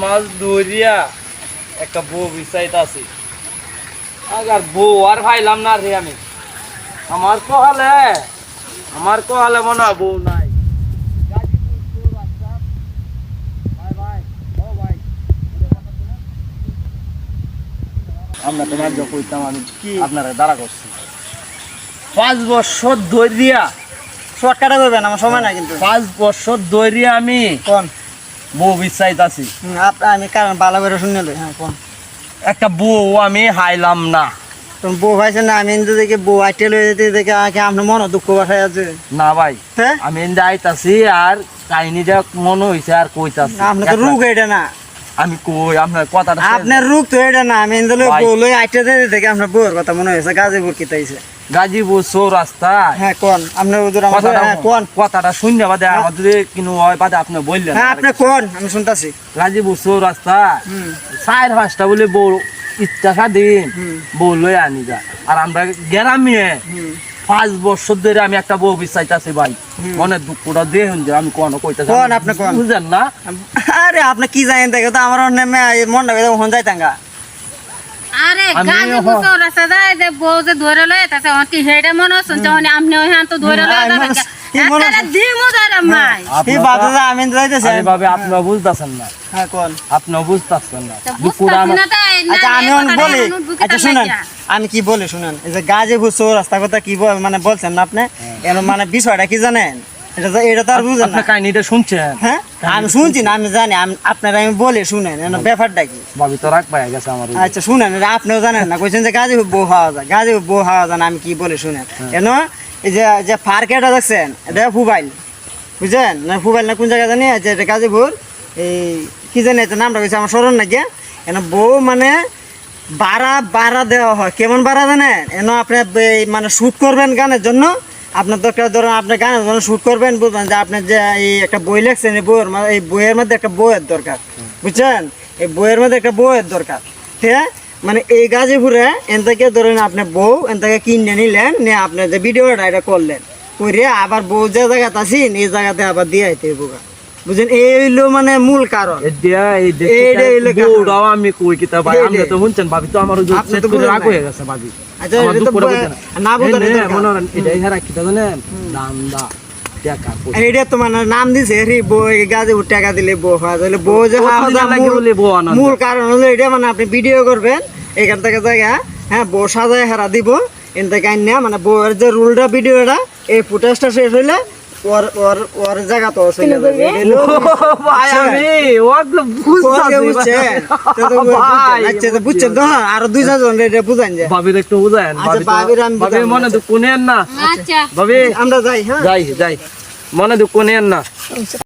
মাছ ধরিয়া একটা বউ বিচাইতে আছি। আগার বউ আর ভাইলাম না রে আমি। আমার কহালে মনে হয় বউ নাই। আমরা তোমার যা কইতাম আমি কি আপনারা দাঁড়া করছি 5 বছর ধরিয়া শর্টকাটে করবেন, আমার সময় নাই কিন্তু। 5 বছর ধরিয়া আমি কোন বউ বিচাইতাছি। আমি কারণ ভালো করে শুনে লই। হ্যাঁ কোন একটা বউ আমি হাইলাম না। তুমি বউ ভাইছে না, আমি কিন্তু দেখি বউ আইটে লই যেতে দেখে আগে আপনার মনে দুঃখ বাসায় আছে না ভাই। হ্যাঁ আমি এনদে আইতাছি আর কাহিনীটা মনে হইছে আর কইতাছি। আপনার তো রোগ এটা না, আমি কই আপনার কথাটা আপনার রোগ তো এটা না। আমি কিন্তু বউ লই আইটে দেখে আপনার বউর কথা মনে হয়েছে গাজীপুর কিতাইছে। গাজীপুর চৌরাস্তা। হ্যাঁ কোন আপনার ওদের কোন কথাটা শুনলে বাদে আমাদের কিনু হয় বাদে আপনি বললেন। হ্যাঁ আপনি কোন আমি শুনতাছি। গাজীপুর চৌরাস্তা 4-5টা বলে বউ ইচ্ছা স্বাধীন বউ লই আনি যা। আর আমরা গ্রামে 5 বছর ধরে আমি একটা বউ বিচাইতাছি ভাই। মনে দুঃখটা দেখুন যে আমি কোন কইতাছি কোন আপনি কোন বুঝেন না। আরে আপনি কি জানেন দেখো তো আমার মনটা হন যাইতাঙ্গা। আরে গাজীপুর চৌরাস্তা যায় যে বউ যে ধরে লয় তাতে অতি হেডে মনে হচ্ছে যখন আপনি ওখান তো ধরে লয় যাবেন একটা দিমু ধরে মাই এই বাদে আমি যাইতেছি এইভাবে আপনিও বুঝতাছেন না। হ্যাঁ কোন আপনিও বুঝতাছেন না। দুঃখটা আমার আচ্ছা আমি বলি। আচ্ছা শুনেন আমি কি বলি শুনেন, এই যে গাজীপুর চৌরাস্তা কথা কি মানে বলছেন না আপনি, এর মানে বিষয়টা কি জানেন? এটা তো আর বুঝেন আপনি না। কাহিনীটা শুনছেন? হ্যাঁ আমি শুনছি না, আমি জানি। আপনারা আমি বলি শুনেন ব্যাপারটা কি। ভাবি তো রাগ পাই গেছে আমার। আচ্ছা শুনেন, আপনিও জানেন না, কইছেন যে গাজীপুর বউ হওয়া যায়, গাজীপুর বউ হওয়া যায় না। আমি কি বলি শুনেন, কেন এই যে ফার্কেটা দেখছেন এটা ফুবাইল, বুঝছেন না? ফুবাইল না কোন জায়গা জানি যে এটা গাজীপুর এই কি জানি এটা নামটা কইছে আমার স্মরণ নাকি। কেন বউ মানে বাড়া দেওয়া হয়। কেমন বাড়া জানেন? এন আপনি মানে শ্যুট করবেন গানের জন্য। আপনার তো একটা ধরুন আপনি গানের জন্য শ্যুট করবেন, বুঝলেন যে আপনার যে এই একটা বই লেখছেন এই বইয়ের মধ্যে একটা বইয়ের দরকার, বুঝছেন? এই বইয়ের মধ্যে একটা বইয়ের দরকার। ঠিক আছে, মানে এই গাজীপুরে এন থেকে ধরেন আপনি বউ এন থেকে কিনে নিলেন, নিয়ে আপনি যে ভিডিওটা এটা করলেন, করে আবার বউ যে জায়গাতে আছেন এই জায়গাতে আবার দিয়ে আইতে বোকা, বুঝছেন? এই হইলো মানে মূল কারণ। আমি কই কিতা ভাই আপনি তো শুনছেন ভাবি তো আমার রাগ হয়ে গেছে ভাবি। আচ্ছা না বুঝলেন এটা হেরা কিতা জানেন দান্দা টাকা এইটা তো মানে নাম দিছে বই গাজীপুর টাকা দিলে বউ হওয়া যাবে। বউ যে মূল কারণ হলো এটা, মানে আপনি ভিডিও করবেন এখান থেকে জায়গা, হ্যাঁ বউ সাজায় হেরা দিব এন থেকে আইন না, মানে বউয়ের যে রুলটা ভিডিওটা এই ফুটেজটা শেষ হইলে ওর জায়গা তো বুঝছেন তো। আরো 2-4 বুঝান যায় ভাবির একটু বুঝান। মনে দুঃখ নেন না ভাবি, আমরা যাই। হ্যাঁ যাই মনে দুঃখ নেন না।